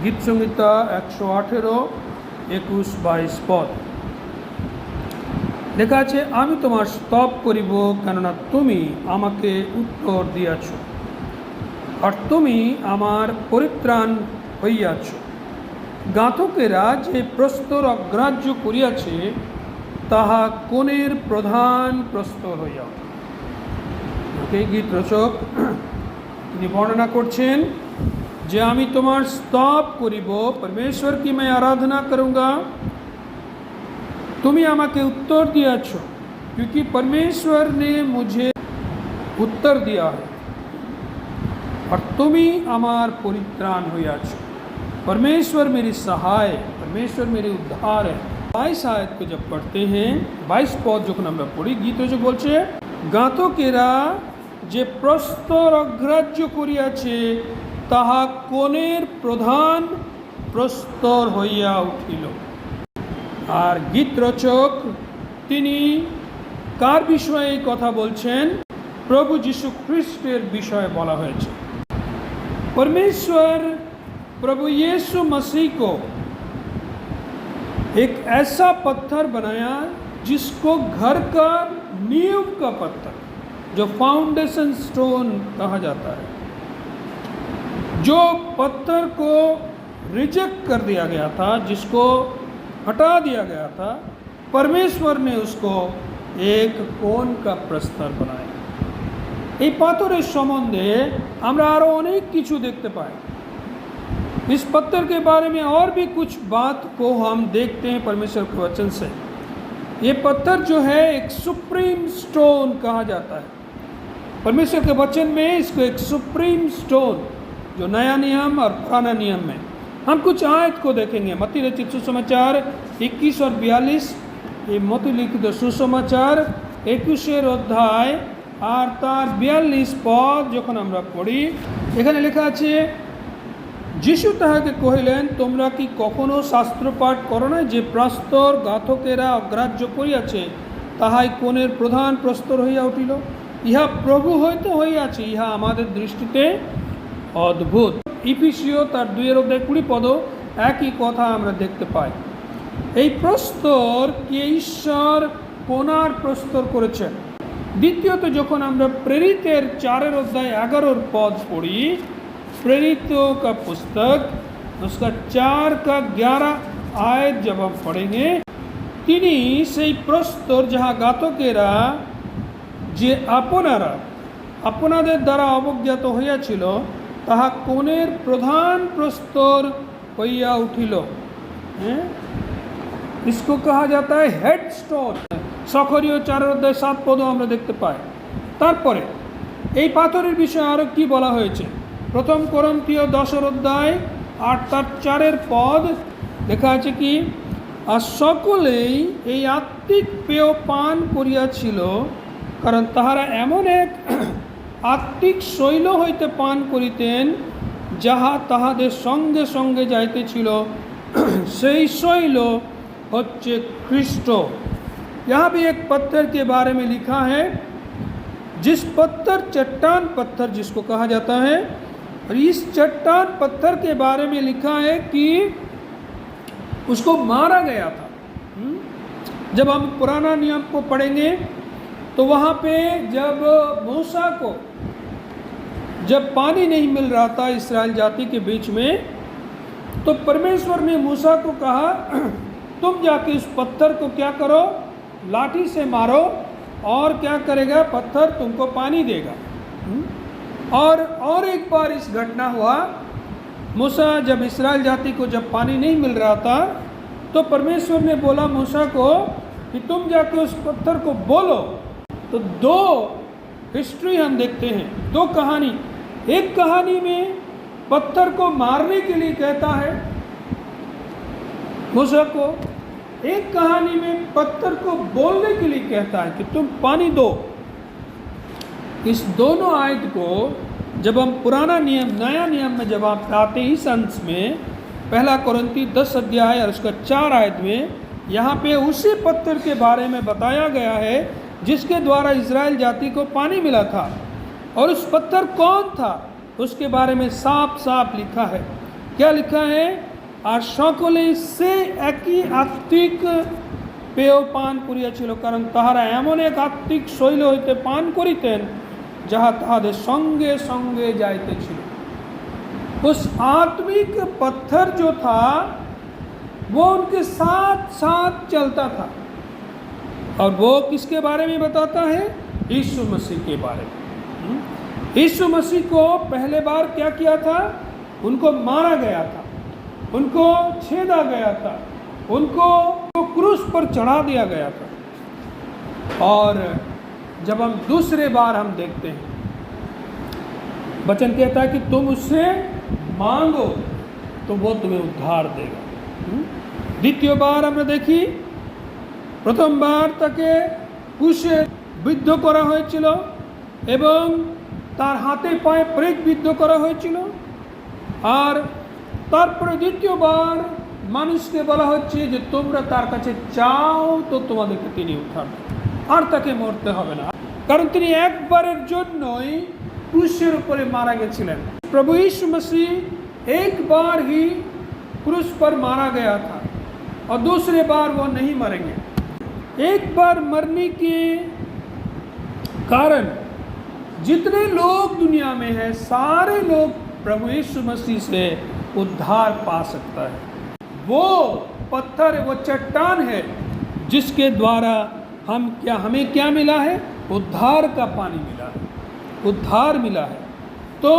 গীত সংহিতা 118, 21-22 পদ লেখা আছে, আমি তোমার স্তব করিব, কেননা তুমি আমাকে উত্তর দিয়াছ, আর তুমি আমার পরিত্রাণ হইয়াছ। গাঁথকেরা যে প্রস্তর অগ্রাহ্য করিয়াছে, তাহা কোণের প্রধান প্রস্তর হইয়া। গীত রচক তিনি বর্ণনা করছেন যে আমি তোমার स्तव करिब, परमेश्वर की मैं आराधना करूँगा, तुम्हें आमाके उत्तर दियाछ, क्योंकि परमेश्वर ने मुझे उत्तर दिया है, और तुम्हें आमार परित्राण होयाछ। परमेश्वर मेरी सहाय, परमेश्वर मेरे उद्धार है। 22 आयत को जब पढ़ते हैं, 22 पद जो আমরা পড়ি, গীত जो বলছে, গাঁথকেরা যে প্রস্তর অগ্রাহ্য করিয়াছে, তাহা কোণের প্রধান প্রস্তর হইয়া উঠিল। আর গীত রচক তিনি কার বিষয়ে কথা বলছেন? प्रभु यीशु ख्रिस्टेर বিষয়ে বলা হয়েছে। परमेश्वर प्रभु यीशु मसीह को एक ऐसा पत्थर बनाया जिसको घर का नींव का पत्थर, जो फाउंडेशन स्टोन कहा जाता है, जो पत्थर को रिजेक्ट कर दिया गया था, जिसको हटा दिया गया था, परमेश्वर ने उसको एक कोण का प्रस्तर बनाया। এই পাথরের সম্বন্ধে আমরা আরো অনেক কিছু দেখতে পাই। इस पत्थर के बारे में और भी कुछ बात को हम देखते हैं परमेश्वर के वचन से। ये पत्थर जो है एक सुप्रीम स्टोन कहा जाता है। परमेश्वर के वचन में इसको एक सुप्रीम स्टोन, जो नया नियम और पुराना नियम में, हम कुछ आयत को देखेंगे। मत्ती रचित सुसमाचार 21 और 42, ये मत्ती लिखित सुसमाचार 21 অধ্যায় আর তার 42 পদ যখন আমরা পড়ি, এখানে লেখা আছে, যিশু তাহাকে কহিলেন, তোমরা কি কখনো শাস্ত্র পাঠ করো না, যে প্রস্তর গাঁথকেরা অগ্রাহ্য করিয়াছে, তাহাই কোণের প্রধান প্রস্তর হইয়া উঠিল। ইহা প্রভু হইতে হইয়াছে, ইহা আমাদের দৃষ্টিতে অদ্ভুত। ইফিসীয় তার 2 অধ্যায় 20 পদ একই কথা আমরা দেখতে পাই। এই প্রস্তর কে ঈশ্বর কোণার প্রস্তর করেছেন। দ্বিতীয়ত যখন আমরা প্রেরিতের 4 অধ্যায় 11 পদ পড়ি, प्रेरितों का पुस्तक उसका 4 का 11 आयत जब हम पढ़ेंगे, তিনি সেই প্রস্তর যাহা গাঁথকেরা যে আপনাদের দ্বারা অবজ্ঞাত হইয়াছিল, তাহা কোণের প্রধান প্রস্তর হইয়া উঠিল। इसको कहा जाता है हेड स्टोन। সখরীয় 4 অধ্যায় 7 পদ আমরা দেখতে পাই। তারপরে এই পাথরের বিষয়ে আরো কি বলা হয়েছে? প্রথম করন্থীয় 10 অধ্যায় 8 তার 4 পদ লেখা আছে কি, আর সকলেই এই আত্মিক পেয় পান করিয়াছিল, কারণ তাহারা এমন এক আত্মিক শৈল হইতে পান করিতেন, যাহা তাহাদের সঙ্গে সঙ্গে যাইতেছিল, সেই শৈল হচ্ছে খ্রিস্ট। यहाँ भी एक पत्थर के बारे में लिखा है, जिस पत्थर चट्टान पत्थर जिसको कहा जाता है, और इस चट्टान पत्थर के बारे में लिखा है कि उसको मारा गया था। जब हम पुराना नियम को पढ़ेंगे तो वहाँ पे जब मूसा को जब पानी नहीं मिल रहा था इस्राएल जाति के बीच में, तो परमेश्वर ने मूसा को कहा, तुम जाके उस पत्थर को क्या करो, लाठी से मारो, और क्या करेगा, पत्थर तुमको पानी देगा। और एक बार इस घटना हुआ, मूसा जब इस्राएल जाति को जब पानी नहीं मिल रहा था, तो परमेश्वर ने बोला मूसा को कि तुम जाके उस पत्थर को बोलो। तो 2 हिस्ट्री हम देखते हैं, 2 कहानी। एक कहानी में पत्थर को मारने के लिए कहता है मूसा को, एक कहानी में पत्थर को बोलने के लिए कहता है कि तुम पानी दो। इस दोनों आयत को जब हम पुराना नियम नया नियम में जब आप आते हैं, इस अंश में 1 कोरिन्थी 10 अध्याय और उसका 4 आयत में, यहाँ पे उसी पत्थर के बारे में बताया गया है जिसके द्वारा इजराइल जाति को पानी मिला था। और उस पत्थर कौन था उसके बारे में साफ साफ लिखा है। क्या लिखा है, আর সকলে সে একই আত্মিক পেয় পান করিয়াছিল, কারণ তাহারা এমন এক আত্মিক শৈল হইতে পান করিতেন যাহা তাহাদের সঙ্गे সঙ্गे যাইতেছিল। उस आत्मिक पत्थर जो था वो उनके साथ साथ चलता था, और वो किसके बारे में बताता है, यीशु मसीह के बारे में। यीशु मसीह को पहले बार क्या किया था, उनको मारा गया था, उनको छेदा गया था, उनको क्रूस पर चढ़ा दिया गया था। और जब हम दूसरे बार हम देखते हैं, वचन कहता है कि तुम उससे मांगो तो वो तुम्हें उद्धार देगा। দ্বিতীয় বার আমরা দেখি, প্রথমবার তাকে ক্রুশে বিদ্ধ করা হয়েছিল এবং তার হাতে পায়ে প্রেত বিদ্ধ করা হয়েছিল, আর তারপরে দ্বিতীয়বার মানুষকে বলা হচ্ছে যে তোমরা তার কাছে চাও তো তোমাদেরকে তিনি উদ্ধার দেন, আর তাকে মরতে হবে না, কারণ তিনি একবারের জন্যই क्रूस ऊपर मारा गया। प्रभु यीशु मसीह एक बार ही क्रूस पर मारा गया था और दूसरे बार वो नहीं मरेंगे। एक बार मरने के कारण जितने लोग दुनिया में हैं सारे लोग प्रभु यीशु मसीह से उद्धार पा सकता है। वो पत्थर, वो चट्टान है जिसके द्वारा हमें क्या मिला है, उद्धार का पानी मिला है, उद्धार मिला है। तो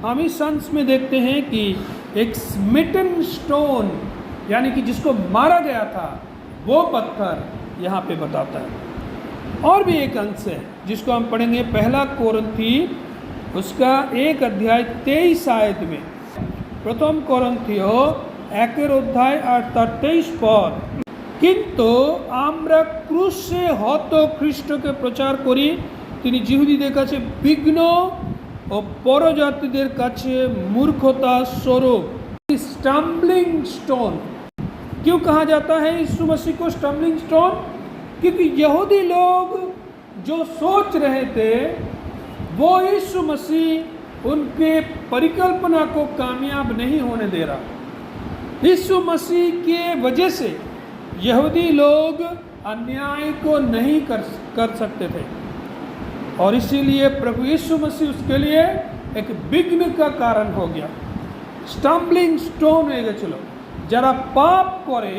हम इस अंश में देखते हैं कि एक स्मिटन स्टोन यानी कि जिसको मारा गया था वो पत्थर यहाँ पे बताता है। और भी एक अंश है जिसको हम पढ़ेंगे, पहला कोरिन्थी उसका 1 अध्याय 23 आयत में। प्रथम कोरिन्थियो 1 अध्याय 23 पद, किन्तु आम्रा क्रूसे हत ख्रिस्टके प्रचार करी তিনি জিহুদীদের কাছে বিঘ্ন ও পরজাতিদের কাছে मूर्खता स्वरूप। स्टम्बलिंग स्टोन क्यों कहा जाता है यीशु मसीह को स्टम्बलिंग स्टोन, क्योंकि यहूदी लोग जो सोच रहे थे वो यीशु मसीह उनके परिकल्पना को कामयाब नहीं होने दे रहा। यीशु मसीह के वजह से यहूदी लोग अन्याय को नहीं कर सकते थे, और इसीलिए प्रभु यीशु मसीह उसके लिए एक विघ्न का कारण हो गया, स्टम्बलिंग स्टोन হয়ে গেছিল। যারা পাপ করে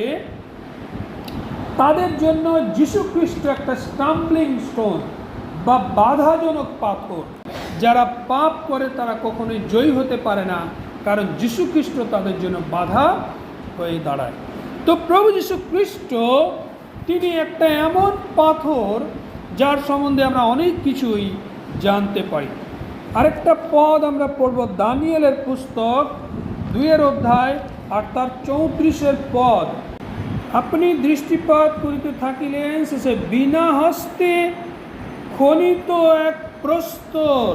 তাদের জন্য যিশু খ্রিস্ট একটা স্টাম্বলিং স্টোন বা বাধাজনক পাথর। যারা পাপ করে তারা কখনোই জয়ী হতে পারে না, কারণ যিশু খ্রিস্ট তাদের জন্য বাধা হয়ে দাঁড়ায়। তো প্রভু যিশু খ্রিস্ট তিনি একটা এমন পাথর যার সম্বন্ধে আমরা অনেক কিছুই জানতে পারি। আরেকটা পদ আমরা পড়ব, দানিয়েলের পুস্তক 2 অধ্যায় আর তার 34 পদ। আপনি দৃষ্টিপাত করিতে থাকিলেন সে বিনা হস্তে খনিত এক প্রস্তর,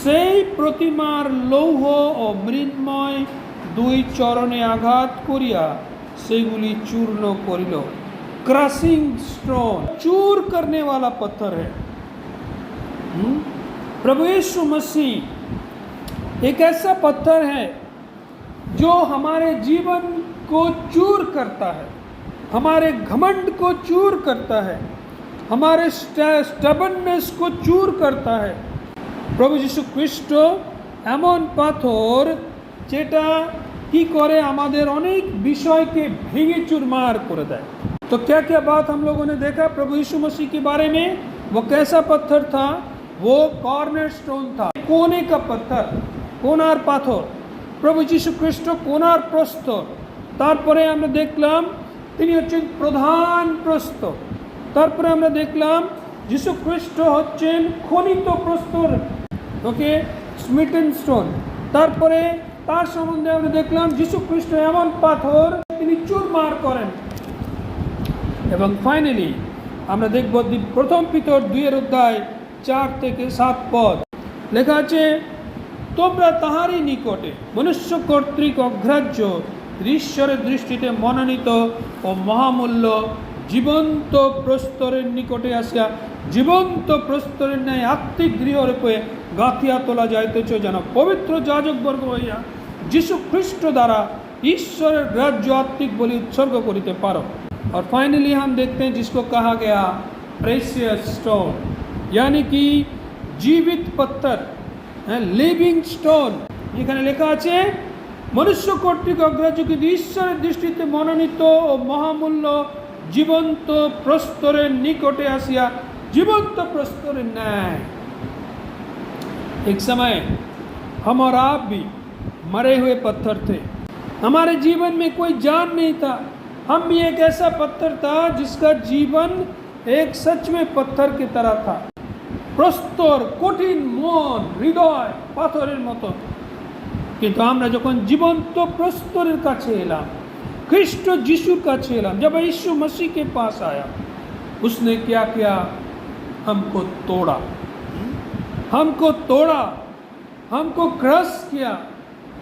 সেই প্রতিমার লৌহ ও মৃন্ময় 2 চরণে আঘাত করিয়া সেগুলি চূর্ণ করিল। क्रशिंग स्टोन, चूर करने वाला पत्थर है। प्रभु यीशु मसीह एक ऐसा पत्थर है जो हमारे जीवन को चूर करता है, हमारे घमंड को चूर करता है, हमारे स्टबर्ननेस को चूर करता है। प्रभु यीशु ख्रिस्ट एमन पाथर जेटा की करे आमादेर अनेक विषय के भेंगे चूरमार कर देय। तो क्या क्या बात हम लोगों ने देखा प्रभु यीशु मसीह के बारे में। वो कैसा पत्थर था, वो कॉर्नर स्टोन था, कोने का पत्थर, कोनार पाथर। प्रभु यीशु ख्रिस्ट कोनार प्रस्तर। तारपरे আমরা দেখলাম তিনি হচ্ছেন প্রধান প্রস্তর। তারপরে আমরা দেখলাম যিশু খ্রিস্ট হচ্ছেন খনিত প্রস্তর, ওকে, স্মিটেন স্টোন। তারপরে তার সম্বন্ধে আমরা দেখলাম যিশু খ্রিস্ট এমন পাথর তিনি চুরমার করেন। এবং ফাইনালি আমরা দেখব প্রথম পিতর 2 অধ্যায় 4 থেকে 7 পদ। লেখা আছে, তোমরা তাহারই নিকটে মনুষ্য কর্তৃক অগ্রাহ্য ঈশ্বরের দৃষ্টিতে মনোনীত ও মহামূল্য জীবন্ত প্রস্তরের নিকটে আসিয়া জীবন্ত প্রস্তরের ন্যায় আত্মিক গৃহরূপে গাঁথিয়া তোলা যাইতেছে, যেন পবিত্র যাজকবর্গ হইয়া যীশু খ্রিস্ট द्वारा ईश्वरेर ग्राह्य आत्मिक बलि उत्सर्ग करिते पारो। और फाइनली हम देखते हैं जिसको कहा गया प्रेशियस स्टोन, यानी कि जीवित पत्थर, लिविंग स्टोन। এখানে লেখা আছে মনুষ্য কর্তৃক অগ্রাহ্য কিন্তু ঈশ্বরের দৃষ্টিতে মনোনীত ও মহামূল্য জীবন্ত প্রস্তরের নিকটে আসিয়া जीवंत प्रस्तरेर न्याय। एक समय हम और आप भी मरे हुए पत्थर थे, हमारे जीवन में कोई जान नहीं था। हम भी एक ऐसा पत्थर था जिसका जीवन एक सच में पत्थर की तरह था। प्रस्तर कठिन मन हृदय पाथरेर मतो, किन्तु आमरा जखन जीवंत प्रस्तरेर काछे एलाम, ख्रिस्ट जीशुर काछे एलाम, जब यीशु मसीह के पास आया, उसने क्या किया? हमको तोड़ा, हमको क्रश किया,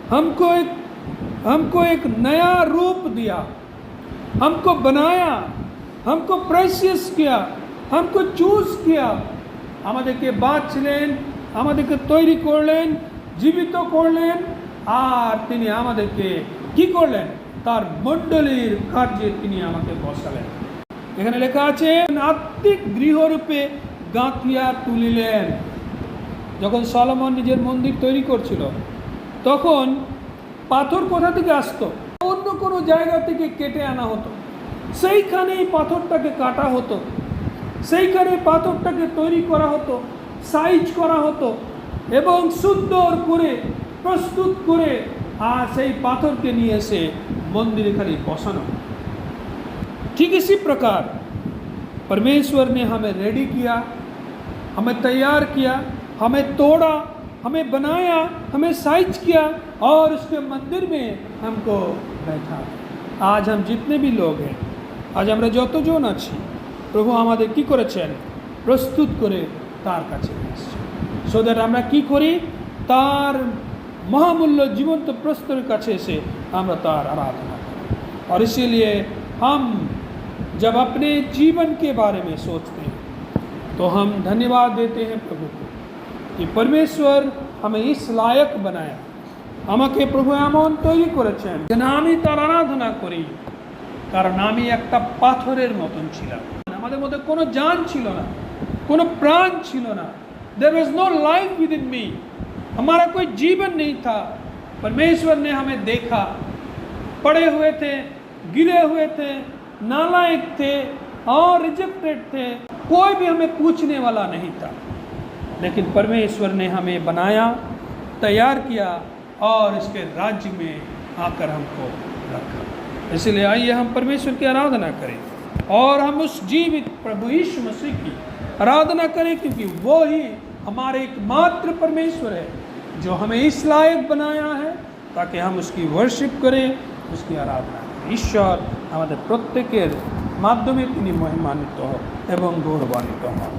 हमको एक नया रूप दिया, हमको बनाया, हमको प्रेशियस किया, हमको चूज किया, আমাদেরকে বাঁচলেন, আমাদেরকে তৈরি করলেন, জীবিত করলেন, আর তিনি আমাদেরকে কি করলেন? তার মণ্ডলীর কার্যে তিনি আমাকে বসালেন। এখানে লেখা আছে আত্মিক গৃহরূপে গাঁথিয়া তুলিলেন। যখন সলোমন নিজের মন্দির তৈরি করছিল, তখন পাথর কোথা থেকে আসতো? অন্য কোনো জায়গা থেকে কেটে আনা হতো, সেইখানেই পাথরটাকে কাটা হতো, সেইখানে পাথরটাকে তৈরি করা হতো, সাইজ করা হতো এবং সুন্দর করে প্রস্তুত করে আর সেই পাথরকে নিয়ে এসে मंदिर खाली बसाना। ठीक इसी प्रकार परमेश्वर ने हमें रेडी किया, हमें तैयार किया, हमें तोड़ा, हमें बनाया, हमें साइज किया और उसके मंदिर में हमको बैठा। आज हम जितने भी लोग हैं, आज আমরা যতজন আছি, প্রভু আমাদের কি করেছেন? প্রস্তুত করে তার কাছে নিয়ে এসেছেন, সো দ্যাট আমরা কি করি? তার महामूल्य जीवंत प्रस्तर काछे से हम तार आराधना करें। और इसीलिए हम जब अपने जीवन के बारे में सोचते हैं तो हम धन्यवाद देते हैं प्रभु को कि परमेश्वर हमें इस लायक बनाया, আমাকে প্রভু এমন তৈরি করেছেন যেন আমি তার আরাধনা করি, কারণ আমি একটা পাথরের মতন ছিলাম। আমাদের মধ্যে কোনো জান ছিল না, কোনো প্রাণ ছিল না। There was no life within me, हमारा कोई जीवन नहीं था। परमेश्वर ने हमें देखा, पड़े हुए थे, गिरे हुए थे, नालायक थे और रिजेक्टेड थे, कोई भी हमें पूछने वाला नहीं था। लेकिन परमेश्वर ने हमें बनाया, तैयार किया और इसके राज्य में आकर हमको रखा। इसलिए आइए हम परमेश्वर की आराधना करें और हम उस जीवित प्रभु यीशु मसीह की आराधना करें, क्योंकि वो ही हमारे एकमात्र परमेश्वर है जो हमें इस लायक बनाया है ताकि हम उसकी वर्शिप करें, उसकी आराधना करें। ঈশ্বর আমাদের প্রত্যেকের মাধ্যমে তিনি মহিমান্বিত এবং গৌরবান্বিত হন।